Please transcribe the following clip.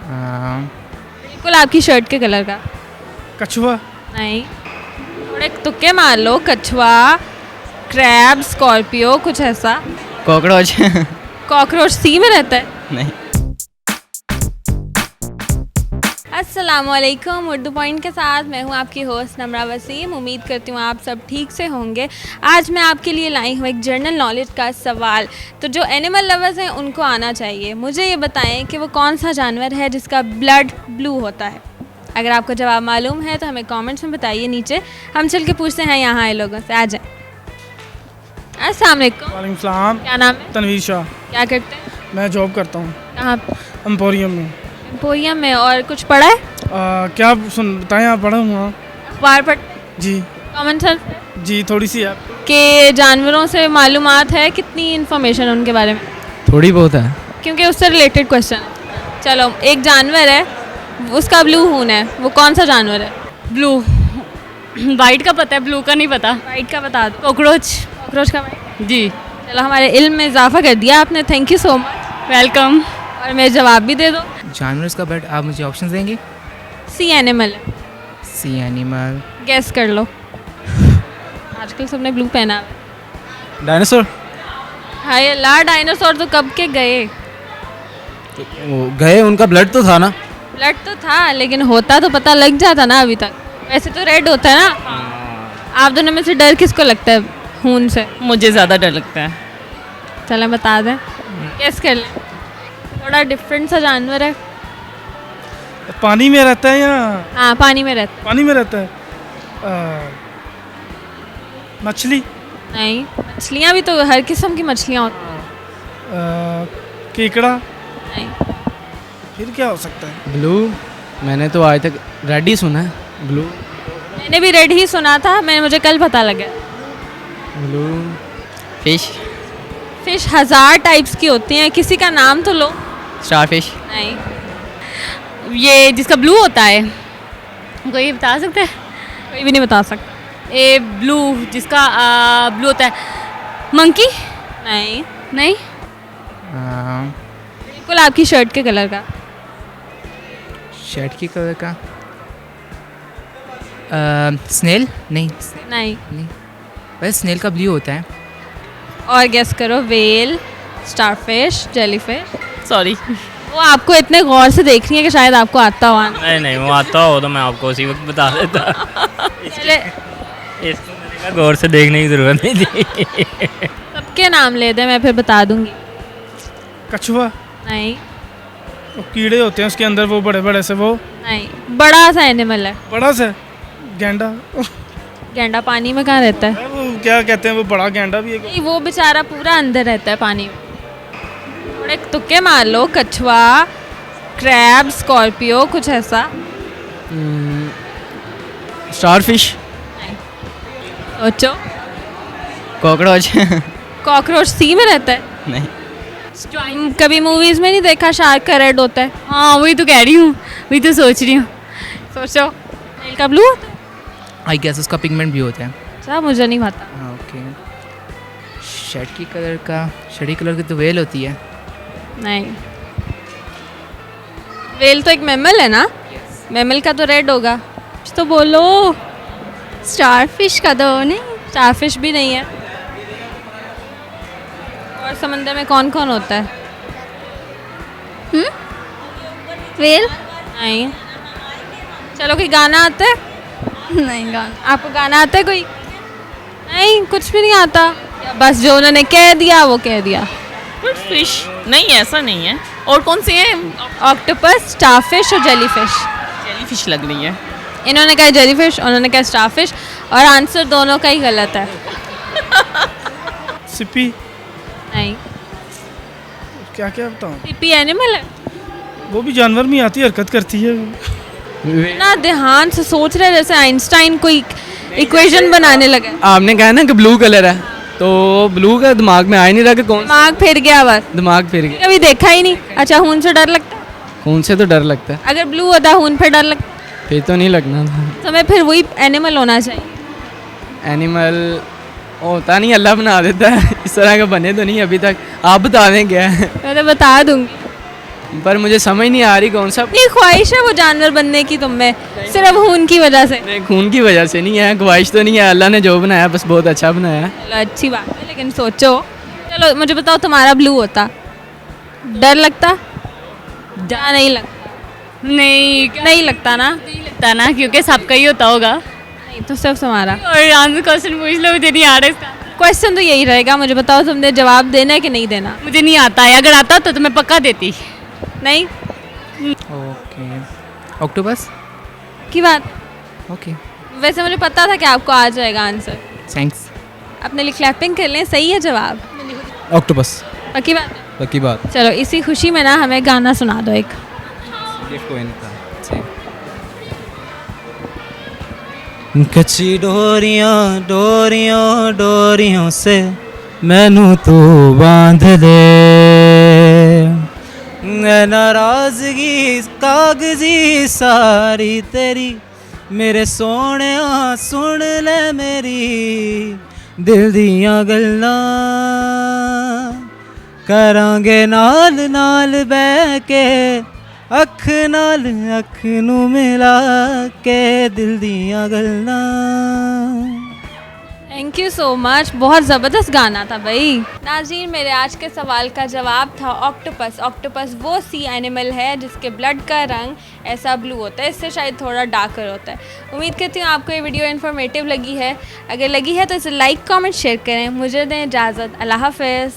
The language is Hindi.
बिल्कुल आपकी शर्ट के कलर का। कछुआ, नहीं, थोड़े तुक्के मार लो। कछुआ, क्रैब, स्कॉर्पियो, कुछ ऐसा। कॉकरोच। कॉकरोच सी में रहता है। नहीं। अस्सलामुअलैकुम, उर्दू पॉइंट के साथ मैं हूं आपकी होस्ट नमरा वसीम। उम्मीद करती हूं आप सब ठीक से होंगे। आज मैं आपके लिए लाई हूं एक जनरल नॉलेज का सवाल। तो जो एनिमल लवर्स हैं उनको आना चाहिए। मुझे ये बताएं कि वो कौन सा जानवर है जिसका ब्लड ब्लू होता है। अगर आपको जवाब मालूम है तो हमें कमेंट्स में बताइए नीचे। हम चल के पूछते हैं यहाँ आए लोगों से। आ जाएं। अस्सलाम वालेकुम। वालेकुम सलाम। क्या नाम है? तनवीर शाह। क्या करते हैं? मैं जॉब करता हूँ कहाँ पे? एम्पोरियम में। एम्पोरियम में। और कुछ पढ़ा है? क्या बताएं, आप पढ़ा हुआ? अखबार पढ़? जी कॉमन सेंस जी, थोड़ी सी है। के जानवरों से मालूमात है? कितनी इन्फॉर्मेशन उनके बारे में? थोड़ी बहुत है। क्योंकि उससे रिलेटेड क्वेश्चन है। चलो, एक जानवर है, उसका ब्लू खून है, वो कौन सा जानवर है? ब्लू। वाइट का पता है, ब्लू का नहीं पता। वाइट का बता दो। कॉकरोच। कॉकरोच का वाइट। जी। चलो, हमारे इल्म में इजाफा कर दिया आपने, thank you so much. Welcome. और मेरे जवाब भी दे दो। जानवर का ब्लड, आप मुझे ऑप्शन देंगे? सी एनिमल है। सी एनिमल। गेस कर लो। आजकल सबने ब्लू पहना है। डायनासोर। हाय अल्लाह, डायनासोर तो कब के गए। वो गए, उनका ब्लड तो था ना। ब्लड तो था, लेकिन होता तो पता लग जाता ना अभी तक। वैसे तो रेड होता है ना। आप दोनों में से डर किसको लगता है खून से? मुझे ज़्यादा डर लगता है। चलो बता दें, गेस कर लें। थोड़ा डिफरेंट सा जानवर है। पानी में रहता है या हाँ, पानी में रहता पानी में रहता है? मछली। है। नहीं, मछलियाँ भी तो हर किस्म की मछलियाँ होती हैं। केकड़ा। नहीं। फिर क्या हो सकता है? ब्लू, मैंने तो आज तक रेड ही सुना है। ब्लू। मैंने भी रेड ही सुना था, मुझे कल पता लगा। ब्लू। फिश। फिश 1000 टाइप्स की होती हैं, किसी का नाम तो लो। Star fish. नहीं। ये जिसका ब्लू होता है, कोई बता सकता है? कोई भी नहीं बता सकता। ए ब्लू, जिसका ब्लू होता है। मंकी। नहीं। नहीं। बिल्कुल आपकी शर्ट के कलर का। शर्ट की कलर का। स्नेल। नहीं नहीं। नहीं, वैसे स्नेल का ब्लू होता है। और गेस करो। Well, starfish, jellyfish. सॉरी। वो आपको इतने गौर से देख रही है कि शायद आपको आता हो। नहीं नहीं, वो आता हो तो मैं आपको उसी वक्त बता देता। चले, इसको मैंने कहा गौर से देखने की ज़रूरत नहीं थी। सबके नाम ले दे, मैं फिर बता दूंगी। कछुआ। नहीं। वो कीड़े होते हैं उसके अंदर, वो बड़े बड़े से। वो नहीं, बड़ा सा एनिमल है। बड़ा सा गेंडा। गैंडा पानी में कहाँ रहता है? वो क्या कहते हैं, वो बड़ा गेंडा भी है। नहीं, वो बेचारा पूरा अंदर रहता है पानी में। थोड़े तुक्के मार लो। कछुआ, क्रैब, स्कॉर्पियो, कुछ ऐसा। Star fish. सोचो। कॉकरोच। कॉकरोच सी में रहता है। नहीं। कभी मूवीज में नहीं देखा शार्क का रेड होता है? हाँ, वही तो कह रही हूँ, वही तो सोच रही हूँ। सोचो। नील का ब्लू होता है? आई गेस उसका पिगमेंट भी होता है। अच्छा, मुझे नहीं पता। हाँ, ओके। शर्ट की कलर का, शर्ट की कलर की तो वेल होती है। नहीं। वेल तो एक मैमल है ना। मैमल का तो रेड होगा। कुछ तो बोलो। स्टारफिश का तो नहीं। स्टारफिश भी नहीं है। और समंदर में कौन कौन होता है? वेल। नहीं। चलो, कोई गाना आता है? नहीं, गाना। आपको गाना आता है कोई? नहीं, कुछ भी नहीं आता। या बस जो उन्होंने कह दिया वो कह दिया। फिश। नहीं, ऐसा नहीं है। और कौन सी है? ऑक्टोपस, स्टारफिश और जेलीफिश। जेलीफिश लग रही है। इन्होंने कहा जेलीफिश, उन्होंने कहा स्टारफिश, और आंसर दोनों का ही गलत है। सिपी। नहीं। क्या क्या बताऊँ? सिपी एनिमल है। वो भी जानवर में आती है, हरकत करती है। ना ध्यान से सोच रहे जैसे आइंस्टाइन कोई इक्वेशन बनाने लगा। आपने कहा ना कि ब्लू कलर है, तो ब्लू का दिमाग में आ ही नहीं रहा कि कौन। दिमाग फिर गया बस। दिमाग फिर गया। कभी देखा ही नहीं। अच्छा, खून से डर लगता है? खून से तो डर लगता है। अगर ब्लू होता खून पे डर लगता फिर तो नहीं लगना था। तो हमें फिर वही एनिमल होना चाहिए। एनिमल होता नहीं, अल्लाह बना देता है। इस तरह का बने तो नहीं अभी तक। आप बता दें क्या है? मैं तो बता दूंगी। पर मुझे समझ नहीं आ रही कौन सा। ये ख्वाहिश है वो जानवर बनने की तुम में, सिर्फ खून की वजह से? नहीं, खून की वजह से नहीं है, ख्वाहिश तो नहीं है, अल्लाह ने जो बनाया बस बहुत अच्छा बनाया है। चलो अच्छी बात है, लेकिन सोचो। चलो मुझे बताओ, तुम्हारा ब्लू होता, डर लगता? डर नहीं लगता? नहीं नहीं लगता ना? नहीं लगता ना, क्योंकि सबका ही होता होगा। नहीं तो सिर्फ तुम्हारा। और आंसर क्वेश्चन पूछ लो, मुझे नहीं आ रहा इसका। क्वेश्चन तो यही रहेगा, मुझे बताओ तुमने जवाब देना है कि नहीं देना? मुझे नहीं आता है, अगर आता तो मैं पक्का देती। नहीं ओके, ऑक्टोपस। की बात। ओके, वैसे मुझे पता था कि आपको आ जाएगा आंसर। थैंक्स। अपने लिए क्लैपिंग कर लें, सही है जवाब? ऑक्टोपस। पक्की बात है? पक्की बात। चलो इसी खुशी में ना हमें गाना सुना दो एक। कच्ची डोरियां डोरियों डोरियों से मैनू तू बांध दे, नाराजगी कागजी सारी तेरी, मेरे सोने सुन ले मेरी दिल दियां गल्लां, करांगे नाल नाल बह के, अख नाल अख नू मिला के दिल दियां गल्लां। थैंक यू सो मच, बहुत ज़बरदस्त गाना था भाई। नाज़रीन, मेरे आज के सवाल का जवाब था ऑक्टोपस। ऑक्टोपस वो सी एनिमल है जिसके ब्लड का रंग ऐसा ब्लू होता है, इससे शायद थोड़ा डार्कर होता है। उम्मीद करती हूँ आपको ये वीडियो इन्फॉर्मेटिव लगी है। अगर लगी है तो इसे लाइक कमेंट शेयर करें। मुझे दें इजाज़त, अल्लाह हाफ़िज़।